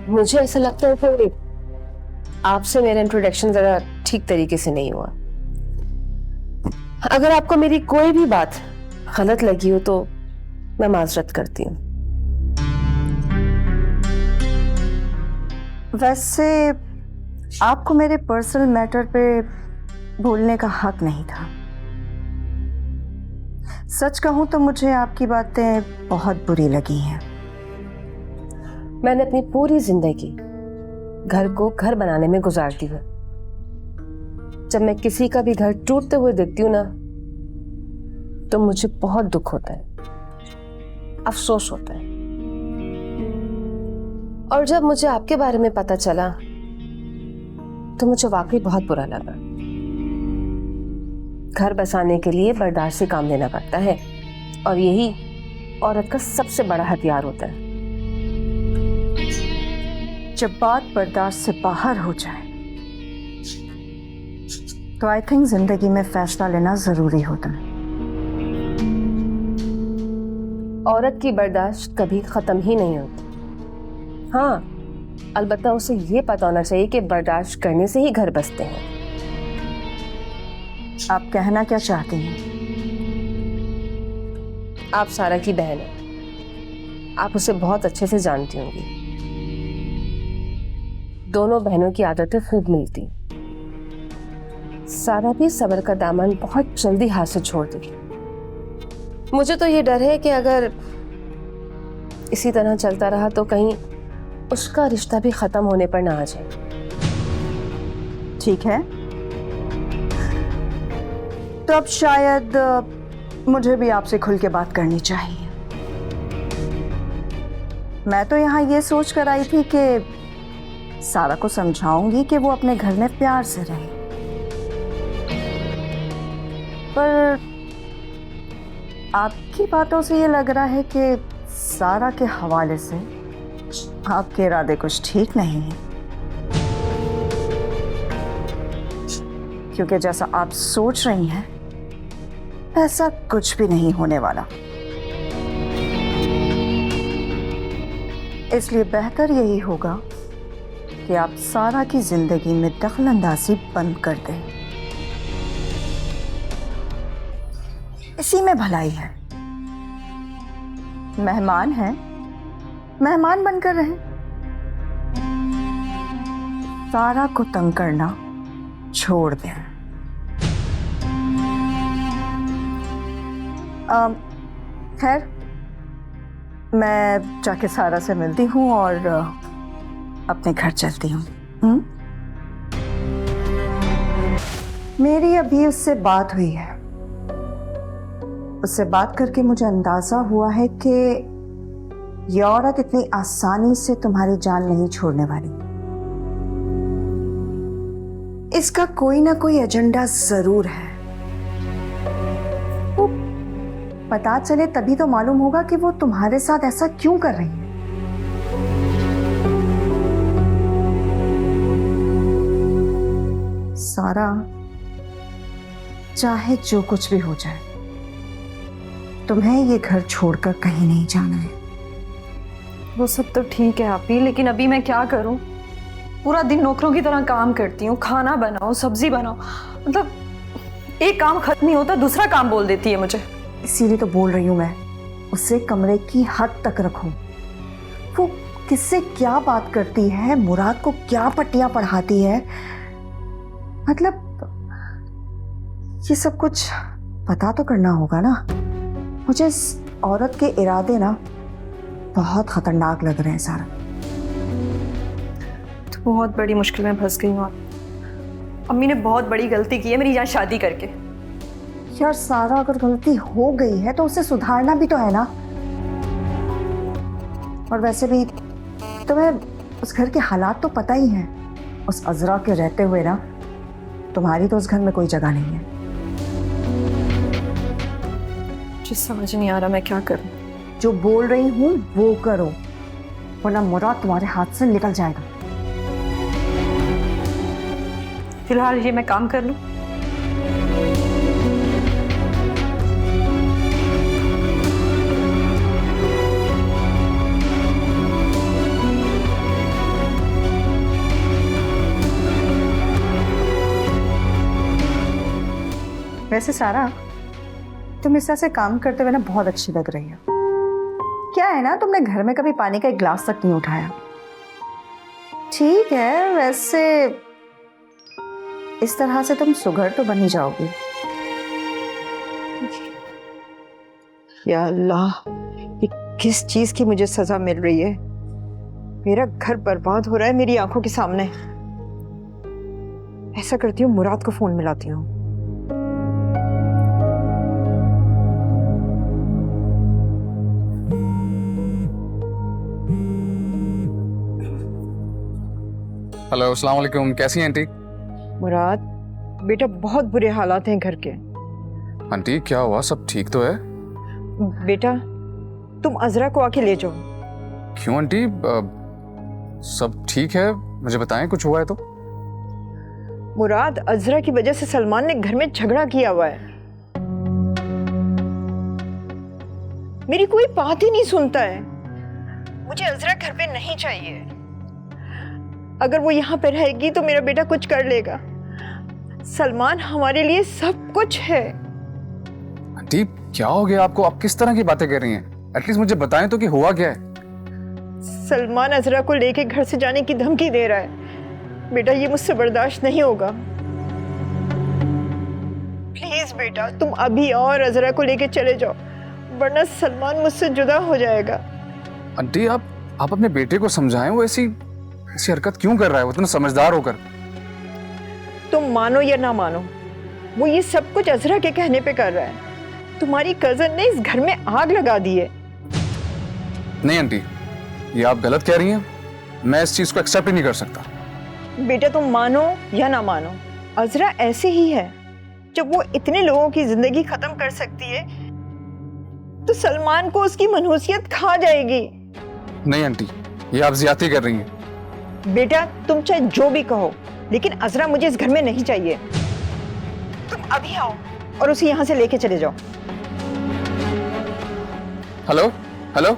मुझे ऐसा लगता है कि आपसे मेरा इंट्रोडक्शन जरा ठीक तरीके से नहीं हुआ। अगर आपको मेरी कोई भी बात गलत लगी हो तो मैं माजरत करती हूँ। वैसे आपको मेरे पर्सनल मैटर पे बोलने का हक नहीं था। सच कहूं तो मुझे आपकी बातें बहुत बुरी लगी हैं। मैंने अपनी पूरी जिंदगी घर को घर बनाने में गुजार दी है। जब मैं किसी का भी घर टूटते हुए देखती हूँ ना, तो मुझे बहुत दुख होता है, अफसोस होता है। और जब मुझे आपके बारे में पता चला तो मुझे वाकई बहुत बुरा लगा। घर बसाने के लिए बर्दाश्त से काम लेना पड़ता है और यही औरत का सबसे बड़ा हथियार होता है। जब बात बर्दाश्त से बाहर हो जाए तो आई थिंक जिंदगी में फैसला लेना जरूरी होता है। औरत की बर्दाश्त कभी खत्म ही नहीं होती। हाँ, अलबत्ता उसे ये पता होना चाहिए कि बर्दाश्त करने से ही घर बसते हैं। आप कहना क्या चाहती हैं? आप सारा की बहन हैं। आप उसे बहुत अच्छे से जानती होंगी। दोनों बहनों की आदतें खूब मिलती। सारा भी सब्र का दामन बहुत जल्दी हाथ से छोड़ देगी। मुझे तो ये डर है कि अगर इसी तरह चलता रहा तो कहीं उसका रिश्ता भी खत्म होने पर ना आ जाए। ठीक है, तो अब शायद मुझे भी आपसे खुल के बात करनी चाहिए। मैं तो यहाँ ये सोच कर आई थी कि सारा को समझाऊंगी कि वो अपने घर में प्यार से रहे, पर आपकी बातों से ये लग रहा है कि सारा के हवाले से आपके इरादे कुछ ठीक नहीं है। क्योंकि जैसा आप सोच रही हैं ऐसा कुछ भी नहीं होने वाला। इसलिए बेहतर यही होगा कि आप सारा की जिंदगी में दखल अंदाजी बंद कर दें। इसी में भलाई है। मेहमान हैं, मेहमान बनकर रहें। सारा को तंग करना छोड़ दें। खैर, मैं जाके सारा से मिलती हूँ और अपने घर चलती हूँ। मेरी अभी उससे बात हुई है। उससे बात करके मुझे अंदाजा हुआ है कि ये औरत इतनी आसानी से तुम्हारी जान नहीं छोड़ने वाली। इसका कोई ना कोई एजेंडा जरूर है। वो पता चले तभी तो मालूम होगा कि वो तुम्हारे साथ ऐसा क्यों कर रही है। सारा, चाहे जो कुछ भी हो जाए, तुम्हें ये घर छोड़कर कहीं नहीं जाना है। वो सब तो ठीक है आपी, लेकिन अभी मैं क्या करूं? पूरा दिन नौकरों की तरह काम करती हूँ, खाना बनाओ, सब्जी बनाओ, मतलब एक काम खत्म नहीं होता दूसरा काम बोल देती है मुझे। इसीलिए तो बोल रही हूँ मैं, उसे कमरे की हद तक रखो। वो किससे क्या बात करती है, मुराद को क्या पट्टियां पढ़ाती है, मतलब ये सब कुछ पता तो करना होगा ना। मुझे इस औरत के इरादे ना बहुत खतरनाक लग रहे हैं सारा। तो बहुत बड़ी मुश्किल में फंस गई हूँ। अम्मी ने बहुत बड़ी गलती की है मेरी यहाँ शादी करके। यार सारा, अगर गलती हो गई है तो उसे सुधारना भी तो है ना। और वैसे भी तुम्हें उस घर के हालात तो पता ही हैं। उस अजरा के रहते हुए ना तुम्हारी तो उस घर में कोई जगह नहीं है। मुझे समझ नहीं आ रहा मैं क्या करूं। जो बोल रही हूँ वो करो, वरना मुराद तुम्हारे हाथ से निकल जाएगा। फिलहाल ये मैं काम कर लूं। वैसे सारा, तुम इस तरह से काम करते हुए ना बहुत अच्छी लग रही हो। क्या है ना, तुमने घर में कभी पानी का एक गिलास तक नहीं उठाया। ठीक है, वैसे इस तरह से तुम सुघड़ तो बन ही जाओगी। या अल्लाह, ये किस चीज की मुझे सजा मिल रही है? मेरा घर बर्बाद हो रहा है मेरी आंखों के सामने। ऐसा करती हूँ, मुराद को फोन मिलाती हूँ। हेलो, अस्सलाम वालेकुम। कैसी हैं आंटी? मुराद बेटा, बहुत बुरे हालात हैं घर के। आंटी क्या हुआ? सब ठीक तो है? बेटा तुम अजरा को आके ले जाओ। क्यों आंटी? सब ठीक है, मुझे बताएं कुछ हुआ है तो। मुराद, अजरा की वजह से सलमान ने घर में झगड़ा किया हुआ है। मेरी कोई बात ही नहीं सुनता है। मुझे अजरा घर पे नहीं चाहिए। अगर वो यहाँ पे रहेगी तो मेरा बेटा कुछ कर लेगा। सलमान हमारे लिए सब कुछ है। आंटी क्या हो गया आपको? आप किस तरह की बातें कर रही हैं? एटलीस्ट मुझे बताएं तो कि हुआ क्या है। सलमान अजरा को लेके घर से जाने की धमकी दे रहा है। बेटा ये मुझसे बर्दाश्त नहीं होगा। प्लीज बेटा, तुम अभी और अजरा को लेके चले जाओ, वरना सलमान मुझसे जुदा हो जाएगा। आंटी आप अपने बेटे को समझाएं, वो ऐसी हरकत क्यों कर रहा है? वो इतना समझदार होकर। तुम मानो या ना मानो, वो ये सब कुछ अजरा के कहने पे कर रहा है। तुम्हारी कजन ने इस घर में आग लगा दी है। नहीं आंटी, ये आप गलत कह रही हैं। मैं इस चीज को एक्सेप्ट ही नहीं कर सकता। बेटा तुम मानो या ना मानो, अजरा ऐसे ही है। जब वो इतने लोगों की जिंदगी खत्म कर सकती है तो सलमान को उसकी मनहूसियत खा जाएगी। नहीं आंटी, ये आप ज्यादती कर रही हैं। बेटा तुम चाहे जो भी कहो, लेकिन अजरा मुझे इस घर में नहीं चाहिए। तुम अभी आओ और उसे यहाँ से लेके चले जाओ। Hello hello